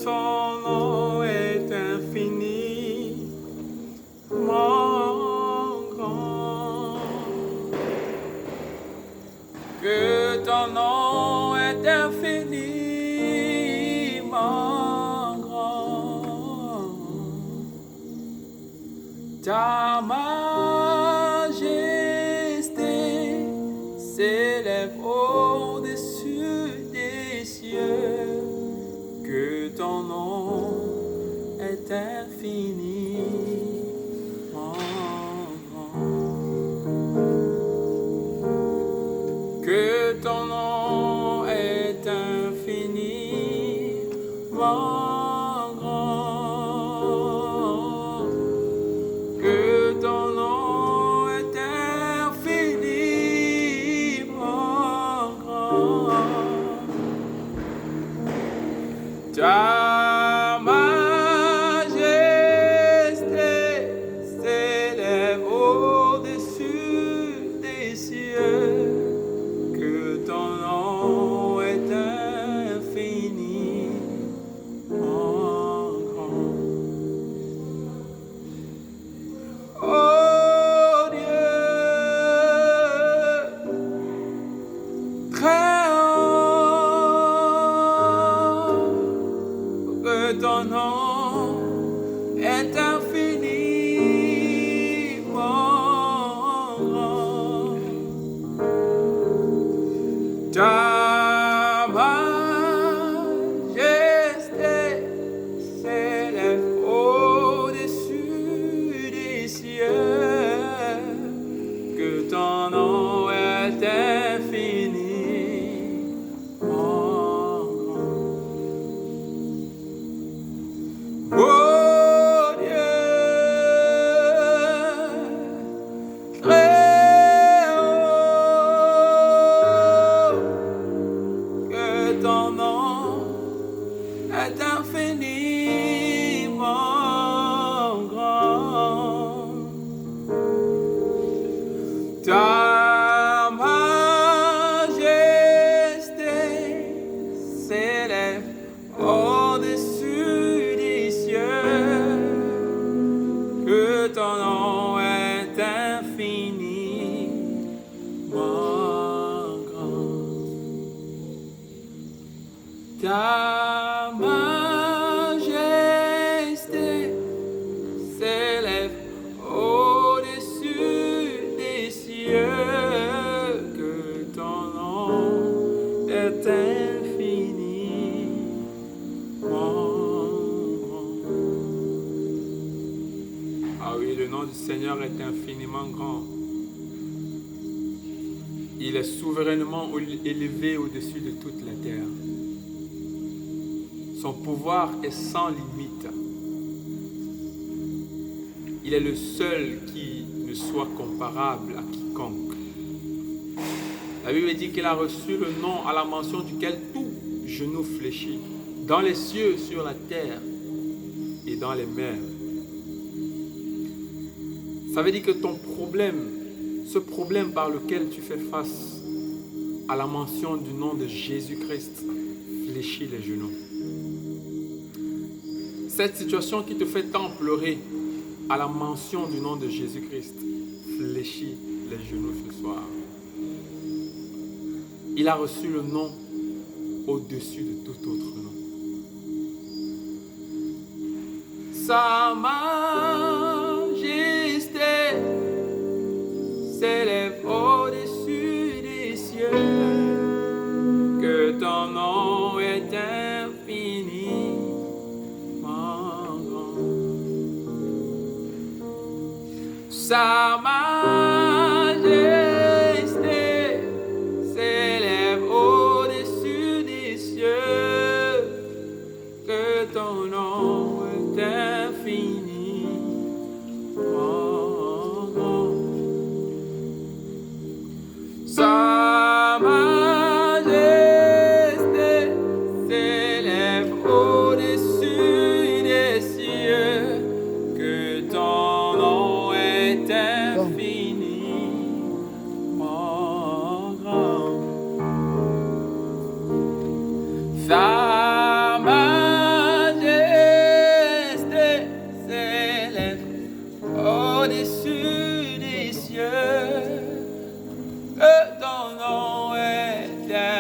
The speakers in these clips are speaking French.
ton nom est infiniment grand. Que ton nom est infiniment grand. Ta majesté s'élève au-dessus des cieux. Que ton nom est infiniment grand. Que ton nom est infiniment grand. Que ton nom est infiniment grand. Ta majesté s'élève au-dessus des cieux. Que ton nom est infiniment grand. Oh Dieu, très haut, que ton nom est infiniment grand. Ta majesté s'élève au-dessus des cieux. Que ton nom est infiniment grand. Oh Dieu, très haut, que ton nom est infiniment grand. Ta majesté s'élève au-dessus des cieux. Que ton nom est infiniment grand. Ta majesté s'élève au-dessus des cieux. Que ton nom est infiniment grand. Ah oui, le nom du Seigneur est infiniment grand. Il est souverainement élevé au-dessus de toute la terre. Son pouvoir est sans limite. Il est le seul qui ne soit comparable à quiconque. La Bible dit qu'il a reçu le nom à la mention duquel tout genou fléchit, dans les cieux, sur la terre et dans les mers. Ça veut dire que ton problème, ce problème par lequel tu fais face à la mention du nom de Jésus-Christ, fléchit les genoux. Cette situation qui te fait tant pleurer à la mention du nom de Jésus-Christ, fléchit les genoux ce soir. Il a reçu le nom au-dessus de tout autre nom. Sa majesté s'élève au-dessus des cieux. Que ton nom est infiniment grand. Sa majesté s'élève au-dessus des cieux. Que ton nom est infiniment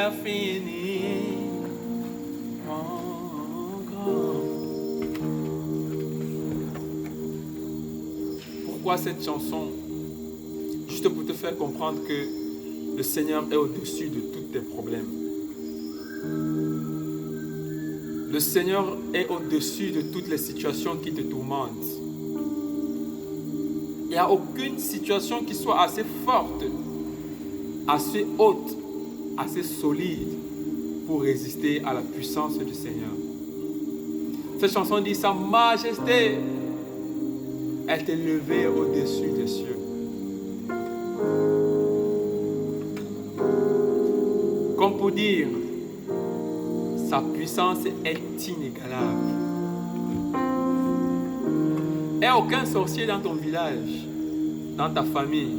infiniment grand. Pourquoi cette chanson? Juste pour te faire comprendre que le Seigneur est au-dessus de tous tes problèmes. Le Seigneur est au-dessus de toutes les situations qui te tourmentent. Il n'y a aucune situation qui soit assez forte, assez haute, assez solide pour résister à la puissance du Seigneur. Cette chanson dit: Sa majesté est élevée au-dessus des cieux. Comme pour dire, sa puissance est inégalable. Il n'y a aucun sorcier dans ton village, dans ta famille,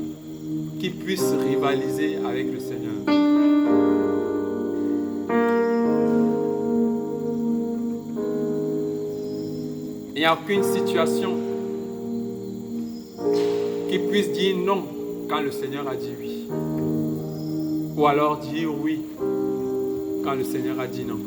qui puisse rivaliser avec le Seigneur. Il n'y a aucune situation qui puisse dire non quand le Seigneur a dit oui. Ou alors dire oui quand le Seigneur a dit non.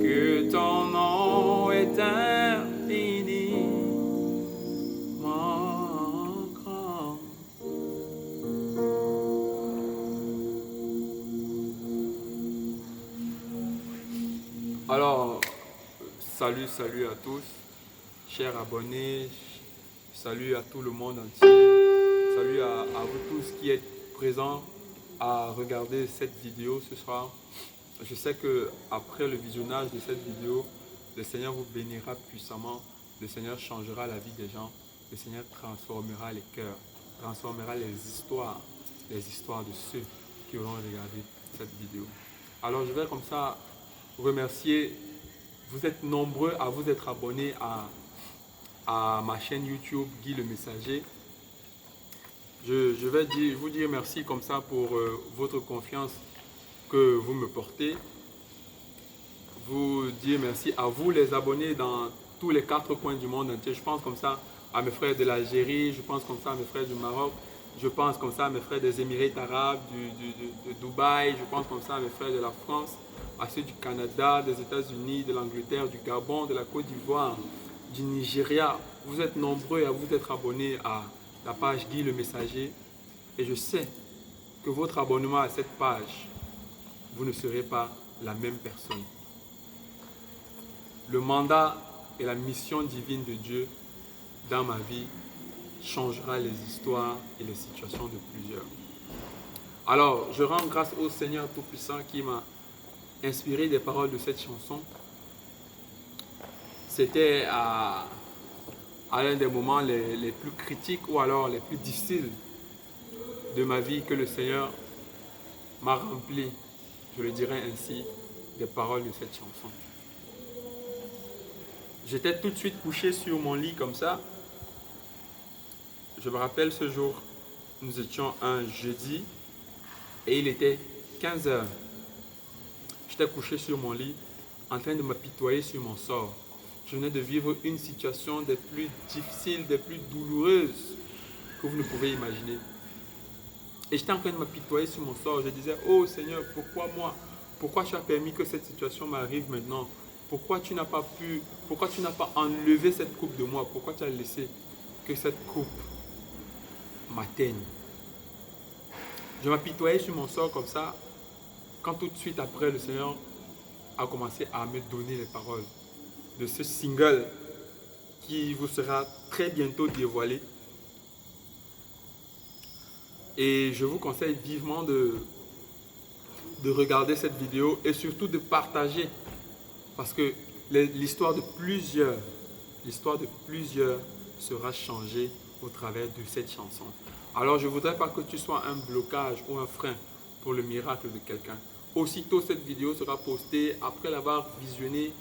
Que ton nom est infiniment grand. Alors, salut à tous, chers abonnés, salut à tout le monde entier, salut à vous tous qui êtes présents à regarder cette vidéo ce soir. Je sais que après le visionnage de cette vidéo, le Seigneur vous bénira puissamment, le Seigneur changera la vie des gens, le Seigneur transformera les cœurs, transformera les histoires de ceux qui auront regardé cette vidéo. Alors je vais comme ça remercier. Vous êtes nombreux à vous être abonnés à ma chaîne YouTube Guy le Messager. Je vais vous dire merci comme ça pour votre confiance que vous me portez. Vous dire merci à vous les abonnés dans tous les 4 coins du monde entier. Je pense comme ça à mes frères de l'Algérie, je pense comme ça à mes frères du Maroc, je pense comme ça à mes frères des Émirats arabes, de Dubaï, je pense comme ça à mes frères de la France, à ceux du Canada, des États-Unis, de l'Angleterre, du Gabon, de la Côte d'Ivoire, du Nigeria. Vous êtes nombreux à vous être abonnés à la page Guy le Messager. Et je sais que votre abonnement à cette page, vous ne serez pas la même personne. Le mandat et la mission divine de Dieu dans ma vie changera les histoires et les situations de plusieurs. Alors, je rends grâce au Seigneur Tout-Puissant qui m'a inspiré des paroles de cette chanson. C'était à l'un des moments les plus critiques ou alors les plus difficiles de ma vie que le Seigneur m'a rempli, je le dirais ainsi, des paroles de cette chanson. J'étais tout de suite couché sur mon lit comme ça. Je me rappelle ce jour, nous étions un jeudi et il était 15 h. J'étais couché sur mon lit en train de m'apitoyer sur mon sort. Je venais de vivre une situation des plus difficiles, des plus douloureuses que vous ne pouvez imaginer. Et j'étais en train de m'apitoyer sur mon sort. Je disais: oh Seigneur, pourquoi moi? Pourquoi tu as permis que cette situation m'arrive maintenant? Pourquoi tu n'as pas enlevé cette coupe de moi? Pourquoi tu as laissé que cette coupe m'atteigne? Je m'apitoyais sur mon sort comme ça, quand tout de suite après le Seigneur a commencé à me donner les paroles de ce single qui vous sera très bientôt dévoilé. Et je vous conseille vivement de regarder cette vidéo et surtout de partager, parce que l'histoire de plusieurs sera changée au travers de cette chanson. Alors je ne voudrais pas que tu sois un blocage ou un frein pour le miracle de quelqu'un. Aussitôt cette vidéo sera postée, après l'avoir visionnée,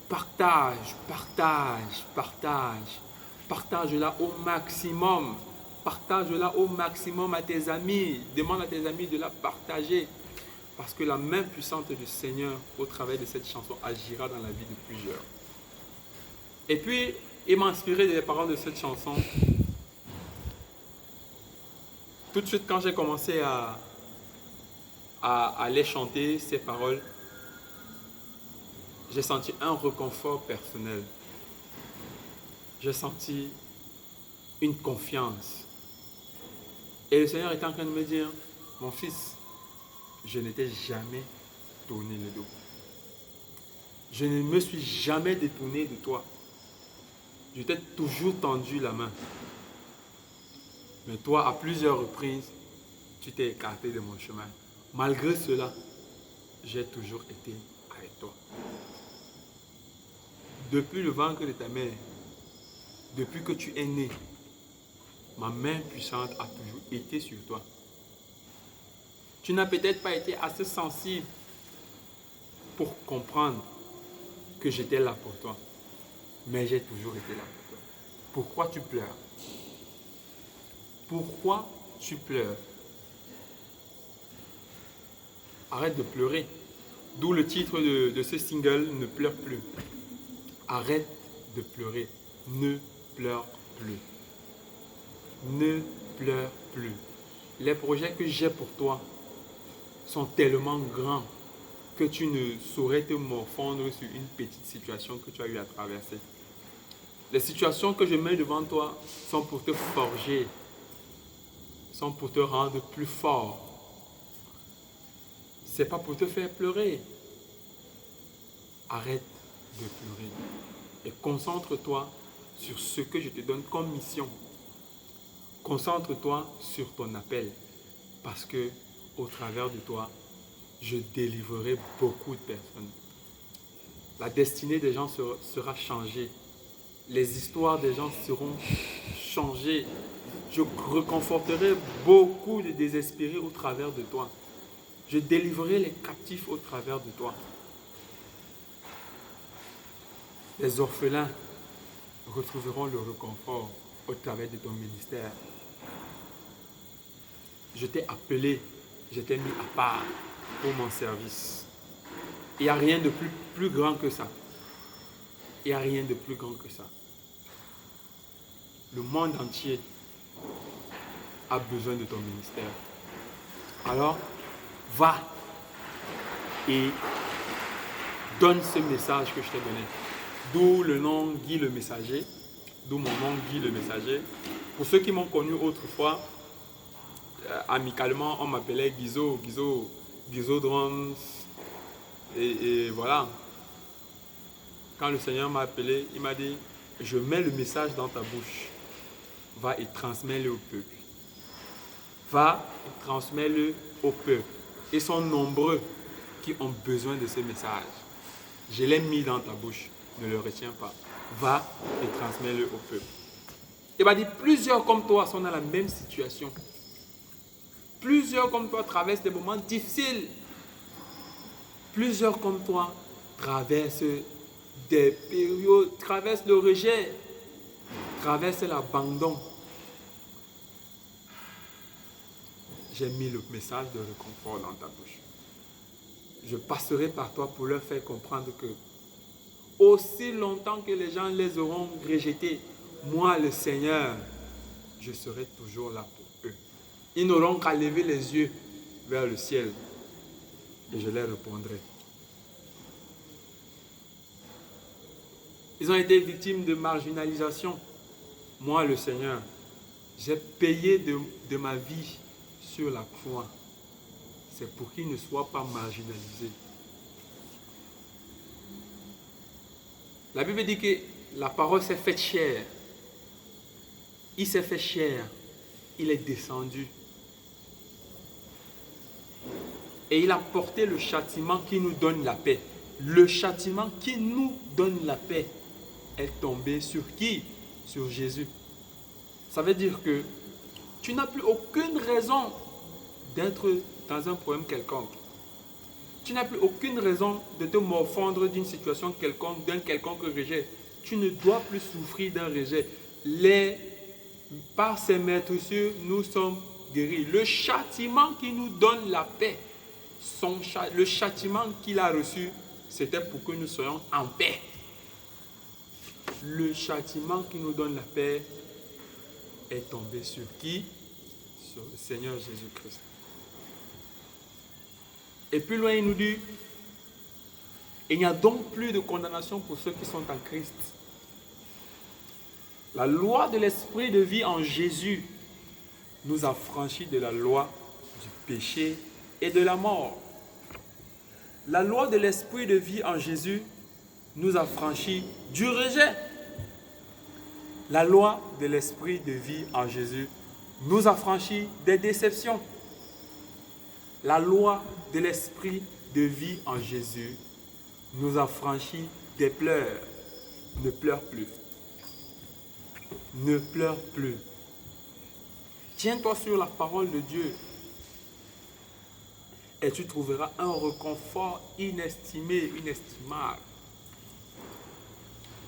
partage-la au maximum. Partage-la au maximum à tes amis. Demande à tes amis de la partager. Parce que la main puissante du Seigneur, au travers de cette chanson, agira dans la vie de plusieurs. Et puis, il m'a inspiré des paroles de cette chanson. Tout de suite, quand j'ai commencé à aller chanter ces paroles, j'ai senti un réconfort personnel. J'ai senti une confiance. Et le Seigneur était en train de me dire, mon fils, je ne t'ai jamais tourné le dos. Je ne me suis jamais détourné de toi. Je t'ai toujours tendu la main. Mais toi, à plusieurs reprises, tu t'es écarté de mon chemin. Malgré cela, j'ai toujours été avec toi. Depuis le ventre de ta mère, depuis que tu es né, ma main puissante a toujours été sur toi. Tu n'as peut-être pas été assez sensible pour comprendre que j'étais là pour toi. Mais j'ai toujours été là pour toi. Pourquoi tu pleures? Pourquoi tu pleures? Arrête de pleurer. D'où le titre de ce single, Ne pleure plus. Arrête de pleurer. Ne pleure plus. Ne pleure plus. Les projets que j'ai pour toi sont tellement grands que tu ne saurais te morfondre sur une petite situation que tu as eu à traverser. Les situations que je mets devant toi sont pour te forger, sont pour te rendre plus fort. Ce n'est pas pour te faire pleurer. Arrête de pleurer et concentre-toi sur ce que je te donne comme mission. Concentre-toi sur ton appel parce que au travers de toi, je délivrerai beaucoup de personnes. La destinée des gens sera changée. Les histoires des gens seront changées. Je réconforterai beaucoup de désespérés au travers de toi. Je délivrerai les captifs au travers de toi. Les orphelins retrouveront le réconfort au travers de ton ministère. Je t'ai appelé, je t'ai mis à part pour mon service. Il n'y a rien de plus grand que ça. Il n'y a rien de plus grand que ça. Le monde entier a besoin de ton ministère. Alors, va et donne ce message que je t'ai donné. D'où le nom Guy le Messager. D'où mon nom Guy le Messager. Pour ceux qui m'ont connu autrefois, amicalement, on m'appelait Guizo Drums. Et voilà. Quand le Seigneur m'a appelé, il m'a dit, je mets le message dans ta bouche. Va et transmets-le au peuple. Va et transmets-le au peuple. Ils sont nombreux qui ont besoin de ce message. Je l'ai mis dans ta bouche. Ne le retiens pas. Va et transmets-le au peuple. Il m'a dit, plusieurs comme toi sont dans la même situation. Plusieurs comme toi traversent des moments difficiles. Plusieurs comme toi traversent des périodes, traversent le rejet, traversent l'abandon. J'ai mis le message de réconfort dans ta bouche. Je passerai par toi pour leur faire comprendre que aussi longtemps que les gens les auront rejetés, moi le Seigneur, je serai toujours là pour eux. Ils n'auront qu'à lever les yeux vers le ciel et je leur répondrai. Ils ont été victimes de marginalisation. Moi le Seigneur, j'ai payé de ma vie sur la croix. C'est pour qu'ils ne soient pas marginalisés. La Bible dit que la parole s'est faite chair. Il s'est fait chair. Il est descendu. Et il a porté le châtiment qui nous donne la paix. Le châtiment qui nous donne la paix est tombé sur qui? Sur Jésus. Ça veut dire que tu n'as plus aucune raison d'être dans un problème quelconque. Tu n'as plus aucune raison de te morfondre d'une situation quelconque, d'un quelconque rejet. Tu ne dois plus souffrir d'un rejet. Par ses maîtressures, nous sommes guéris. Le châtiment qui nous donne la paix, le châtiment qu'il a reçu, c'était pour que nous soyons en paix. Le châtiment qui nous donne la paix est tombé sur qui? sur le Seigneur Jésus-Christ. Et plus loin, il nous dit, il n'y a donc plus de condamnation pour ceux qui sont en Christ. La loi de l'esprit de vie en Jésus nous a franchis de la loi du péché et de la mort. La loi de l'esprit de vie en Jésus nous a franchis du rejet. La loi de l'esprit de vie en Jésus nous a franchis des déceptions. La loi de l'esprit de vie en Jésus nous a franchis des pleurs. Ne pleure plus. Ne pleure plus. Tiens-toi sur la parole de Dieu et tu trouveras un réconfort inestimé, inestimable.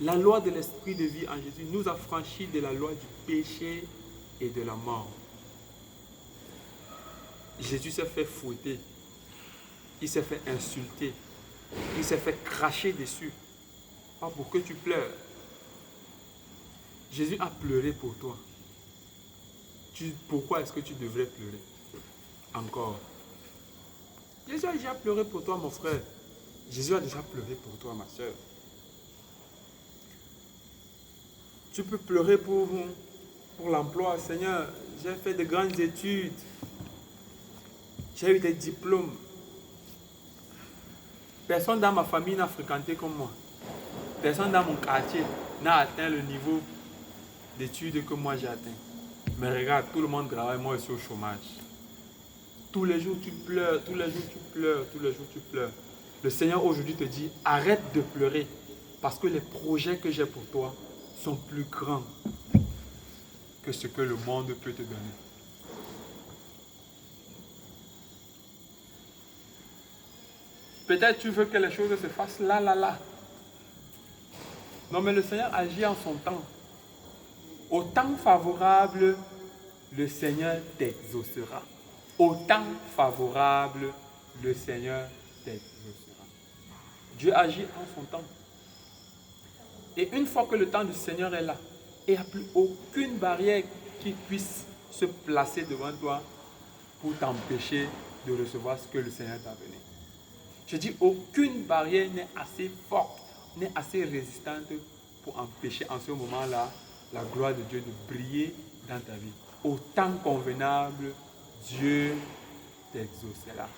La loi de l'esprit de vie en Jésus nous a franchis de la loi du péché et de la mort. Jésus s'est fait fouetter, il s'est fait insulter, il s'est fait cracher dessus. Pas pour que tu pleures. Jésus a pleuré pour toi. Pourquoi est-ce que tu devrais pleurer encore? Jésus a déjà pleuré pour toi, mon frère. Jésus a déjà pleuré pour toi, ma soeur. Tu peux pleurer pour l'emploi. Seigneur, j'ai fait de grandes études. J'ai eu des diplômes. Personne dans ma famille n'a fréquenté comme moi. Personne dans mon quartier n'a atteint le niveau d'études que moi j'ai atteint. Mais regarde, tout le monde travaille, moi je suis au chômage. Tous les jours tu pleures, tous les jours tu pleures, tous les jours tu pleures. Le Seigneur aujourd'hui te dit, arrête de pleurer. Parce que les projets que j'ai pour toi sont plus grands que ce que le monde peut te donner. Peut-être tu veux que les choses se fassent là. Non, mais le Seigneur agit en son temps. Au temps favorable, le Seigneur t'exaucera. Au temps favorable, le Seigneur t'exaucera. Dieu agit en son temps. Et une fois que le temps du Seigneur est là, il n'y a plus aucune barrière qui puisse se placer devant toi pour t'empêcher de recevoir ce que le Seigneur t'a donné. Je dis, aucune barrière n'est assez forte, n'est assez résistante pour empêcher en ce moment-là la gloire de Dieu de briller dans ta vie. Au temps convenable, Dieu t'exaucera.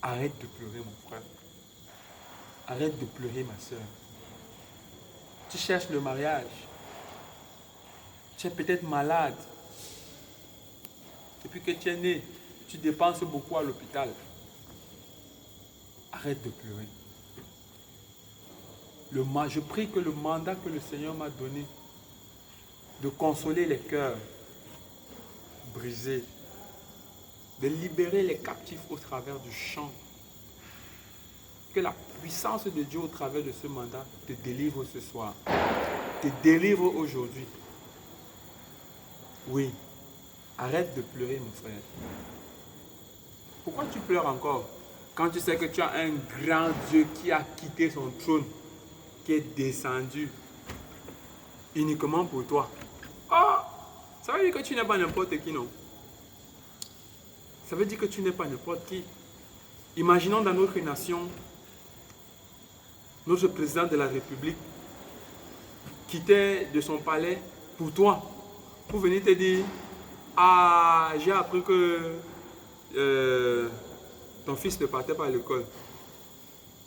Arrête de pleurer, mon frère. Arrête de pleurer, ma soeur. Tu cherches le mariage. Tu es peut-être malade. Depuis que tu es né, tu dépenses beaucoup à l'hôpital. Arrête de pleurer. Je prie que le mandat que le Seigneur m'a donné de consoler les cœurs brisés, de libérer les captifs au travers du chant, que la puissance de Dieu au travers de ce mandat te délivre ce soir, te délivre aujourd'hui. Oui, arrête de pleurer, mon frère. Pourquoi tu pleures encore quand tu sais que tu as un grand Dieu qui a quitté son trône, qui est descendu uniquement pour toi? Oh, ça veut dire que tu n'es pas n'importe qui, non? Ça veut dire que tu n'es pas n'importe qui. Imaginons dans notre nation, notre président de la République quittait de son palais pour toi, pour venir te dire, ah, j'ai appris que ton fils ne partait pas à l'école.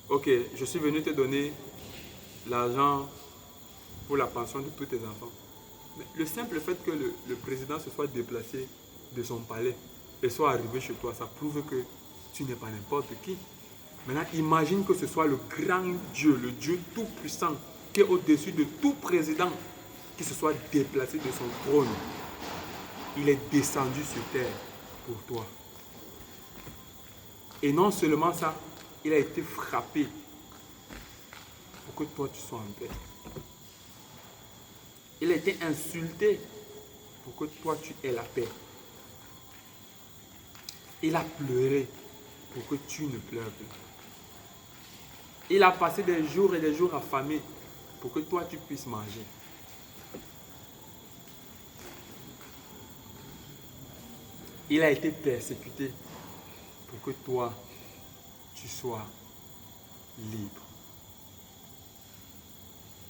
Ok, je suis venu te donner l'argent pour la pension de tous tes enfants. Mais le simple fait que le président se soit déplacé de son palais et soit arrivé chez toi, ça prouve que tu n'es pas n'importe qui. Maintenant, imagine que ce soit le grand Dieu, le Dieu tout-puissant, qui est au-dessus de tout président, qui se soit déplacé de son trône. Il est descendu sur terre pour toi. Et non seulement ça, il a été frappé pour que toi tu sois en paix. Il a été insulté pour que toi tu aies la paix. Il a pleuré pour que tu ne pleures plus. Il a passé des jours et des jours affamés pour que toi tu puisses manger. Il a été persécuté pour que toi, tu sois libre.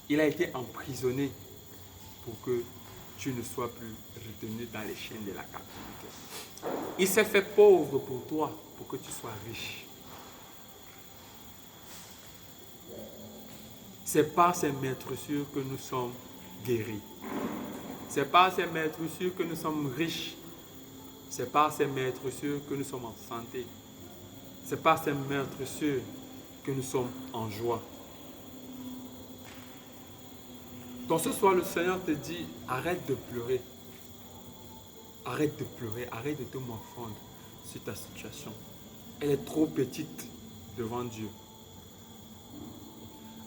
Il a été emprisonné pour que tu ne sois plus retenu dans les chaînes de la captivité. Il s'est fait pauvre pour toi, pour que tu sois riche. C'est par ces maîtres-sûrs que nous sommes guéris. C'est par ces maîtres-sûrs que nous sommes riches. C'est par ces maîtres-sûrs que nous sommes en santé. C'est par ces maîtres-sûrs que nous sommes en joie. Donc ce soir, le Seigneur te dit, arrête de pleurer. Arrête de pleurer, arrête de te morfondre sur ta situation. Elle est trop petite devant Dieu.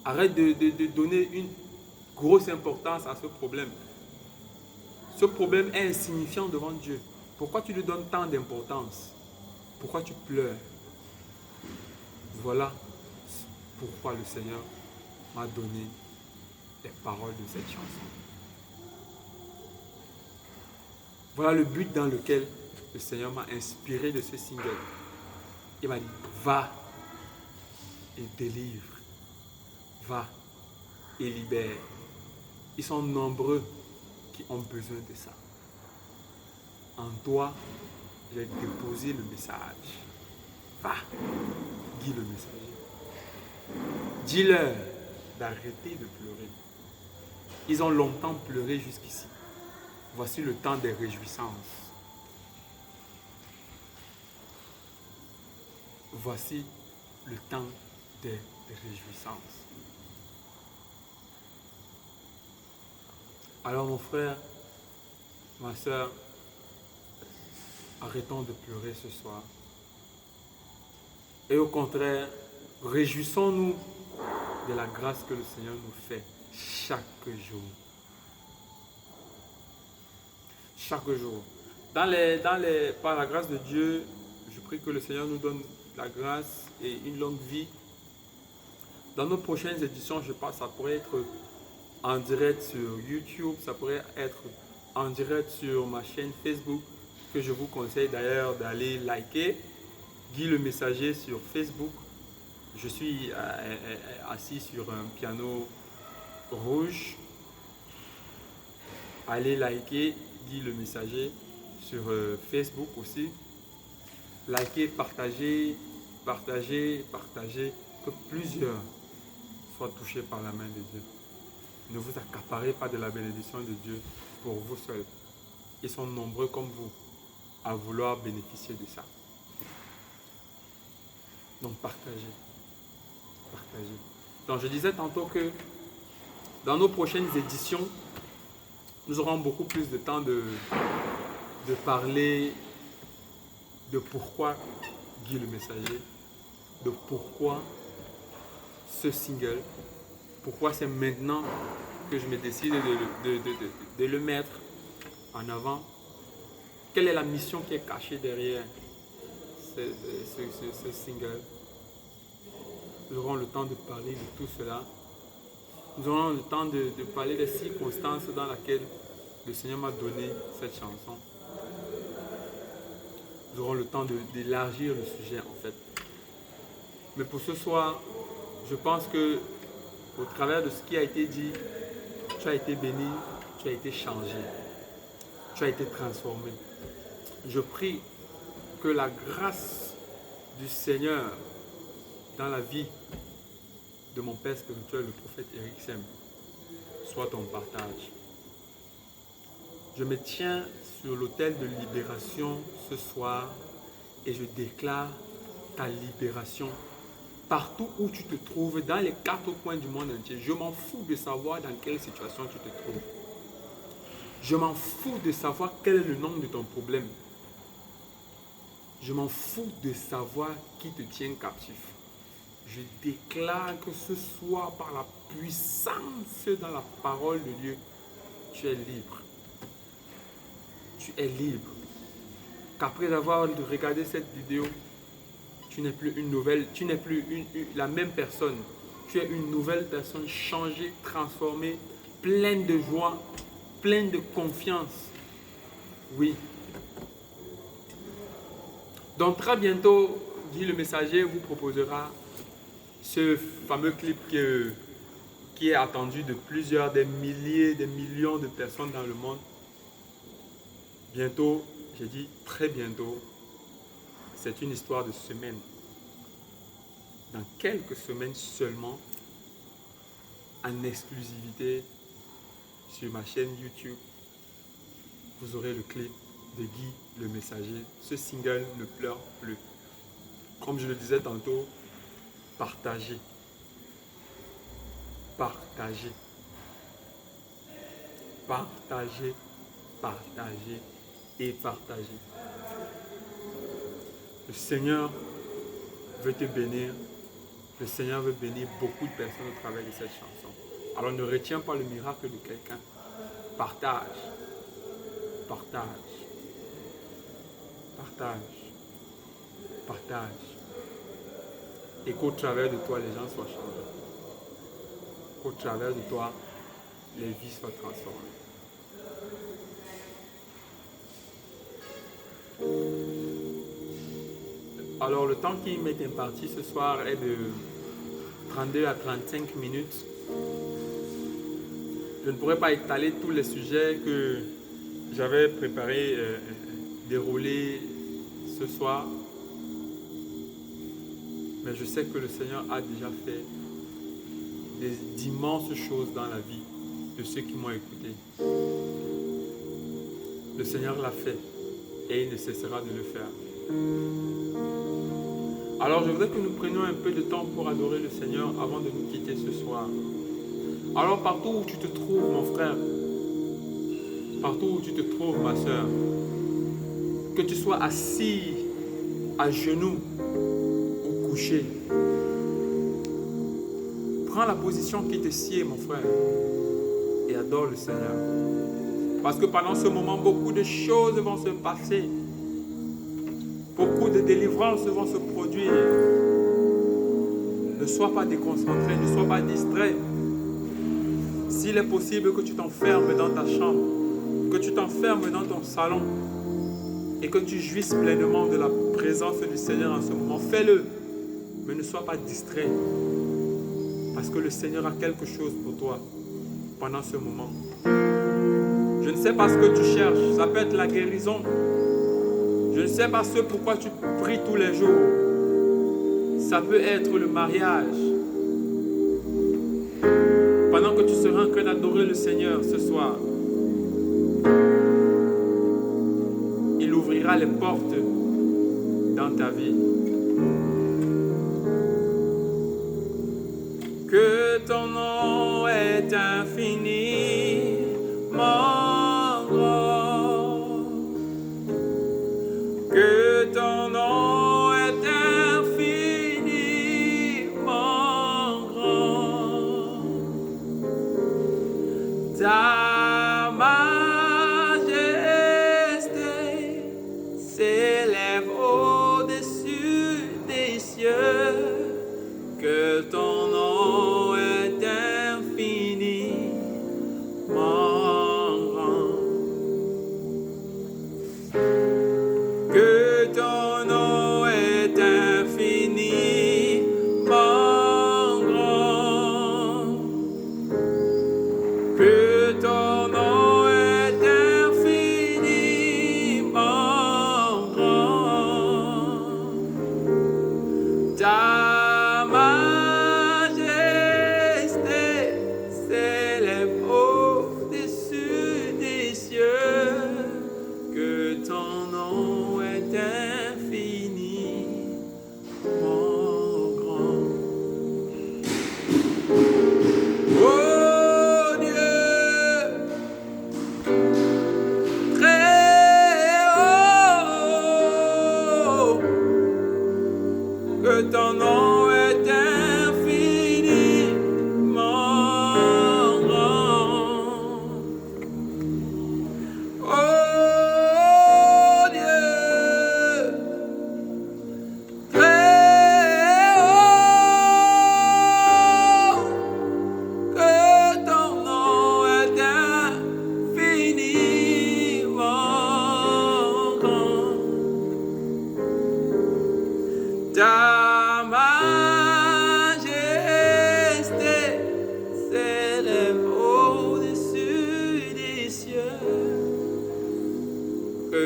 Arrête de donner une grosse importance à ce problème. Ce problème est insignifiant devant Dieu. Pourquoi tu lui donnes tant d'importance? Pourquoi tu pleures? Voilà pourquoi le Seigneur m'a donné les paroles de cette chanson. Voilà le but dans lequel le Seigneur m'a inspiré de ce single. Il m'a dit, va et délivre. Va et libère. Ils sont nombreux qui ont besoin de ça. En toi, j'ai déposé le message. Va, dis le messager. Dis-leur d'arrêter de pleurer. Ils ont longtemps pleuré jusqu'ici. Voici le temps des réjouissances. Voici le temps des réjouissances. Alors mon frère, ma soeur, arrêtons de pleurer ce soir. Et au contraire, réjouissons-nous de la grâce que le Seigneur nous fait chaque jour. Chaque jour. Par la grâce de Dieu, je prie que le Seigneur nous donne la grâce et une longue vie. Dans nos prochaines éditions, je pense que ça pourrait être en direct sur YouTube, ça pourrait être en direct sur ma chaîne Facebook, que je vous conseille d'ailleurs d'aller liker. Guy le Messager sur Facebook. Je suis assis sur un piano rouge. Allez liker Guy le Messager sur Facebook aussi. Likez, partagez, partagez, partagez, que plusieurs soient touchés par la main de Dieu. Ne vous accaparez pas de la bénédiction de Dieu pour vous seuls. Ils sont nombreux comme vous à vouloir bénéficier de ça. Donc partagez. Partagez. Donc je disais tantôt que dans nos prochaines éditions, nous aurons beaucoup plus de temps de parler de pourquoi Guy le Messager, de pourquoi ce single, pourquoi c'est maintenant que je me décide de le mettre en avant. Quelle est la mission qui est cachée derrière ce single? Nous aurons le temps de parler de tout cela. Nous aurons le temps de parler des circonstances dans lesquelles le Seigneur m'a donné cette chanson. Nous aurons le temps d'élargir le sujet en fait. Mais pour ce soir, je pense que au travers de ce qui a été dit, tu as été béni, tu as été changé, tu as été transformé. Je prie que la grâce du Seigneur dans la vie de mon père spirituel, le prophète Eric Sem, soit ton partage. Je me tiens sur l'autel de libération ce soir et je déclare ta libération partout où tu te trouves, dans les 4 coins du monde entier. Je m'en fous de savoir dans quelle situation tu te trouves. Je m'en fous de savoir quel est le nom de ton problème. Je m'en fous de savoir qui te tient captif. Je déclare que ce soir, par la puissance dans la parole de Dieu, tu es libre. Tu es libre. Qu'après avoir regardé cette vidéo, tu n'es plus une nouvelle, tu n'es plus la même personne. Tu es une nouvelle personne changée, transformée, pleine de joie, pleine de confiance. Oui. Donc très bientôt, Guy le Messager vous proposera ce fameux clip qui est attendu de plusieurs, des milliers, des millions de personnes dans le monde. Bientôt, j'ai dit très bientôt, c'est une histoire de semaines. Dans quelques semaines seulement, en exclusivité sur ma chaîne YouTube, vous aurez le clip de Guy le Messager. Ce single ne pleure plus. Comme je le disais tantôt, partagez. Partagez. Partagez. Partagez et partagez. Le Seigneur veut te bénir. Le Seigneur veut bénir beaucoup de personnes au travers de cette chanson. Alors ne retiens pas le miracle de quelqu'un. Partage. Partage. Partage. Partage. Et qu'au travers de toi, les gens soient changés. Qu'au travers de toi, les vies soient transformées. Alors le temps qui m'est imparti ce soir est de 32 à 35 minutes. Je ne pourrais pas étaler tous les sujets que j'avais préparé, dérouler ce soir. Mais je sais que le Seigneur a déjà fait d'immenses choses dans la vie de ceux qui m'ont écouté. Le Seigneur l'a fait et il ne cessera de le faire. Alors je voudrais que nous prenions un peu de temps pour adorer le Seigneur avant de nous quitter ce soir. Alors partout où tu te trouves mon frère, partout où tu te trouves ma soeur, que tu sois assis, à genoux ou couché, prends la position qui te sied mon frère et adore le Seigneur. Parce que pendant ce moment, beaucoup de choses vont se passer. Beaucoup de délivrances vont se produire. Ne sois pas déconcentré, ne sois pas distrait. S'il est possible que tu t'enfermes dans ta chambre, que tu t'enfermes dans ton salon et que tu jouisses pleinement de la présence du Seigneur en ce moment, fais-le. Mais ne sois pas distrait. Parce que le Seigneur a quelque chose pour toi pendant ce moment. Je ne sais pas ce que tu cherches. Ça peut être la guérison. Je ne sais pas ce pourquoi tu pries tous les jours. Ça peut être le mariage. Pendant que tu seras en train d'adorer le Seigneur ce soir, il ouvrira les portes dans ta vie. Que ton nom est infiniment grand. Que ton nom est infiniment grand. Ta majesté s'élève au-dessus des cieux. Que ton nom est infiniment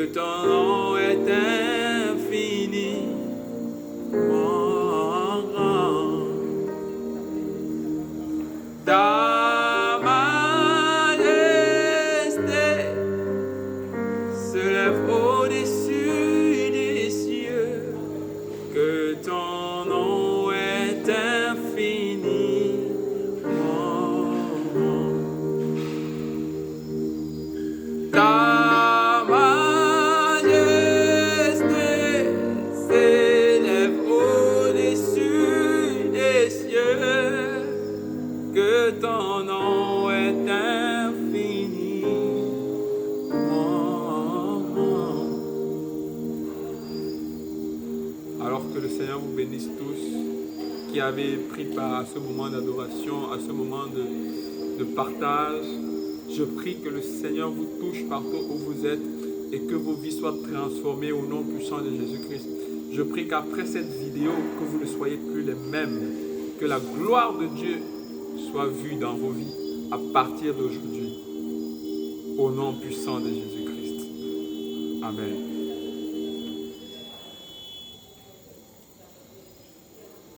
que ton nom est infiniment grand. Ta majesté se lève au-dessus des cieux, que ton nom est infiniment grand. Ta majesté s'élève au-dessus des cieux, que ton nom est infiniment grand. Alors que le Seigneur vous bénisse tous, qui avez pris part à ce moment d'adoration, à ce moment de partage. Je prie que le Seigneur vous touche partout où vous êtes et que vos vies soient transformées au nom puissant de Jésus-Christ. Je prie qu'après cette vidéo, que vous ne soyez plus les mêmes, que la gloire de Dieu soit vue dans vos vies à partir d'aujourd'hui, au nom puissant de Jésus-Christ. Amen.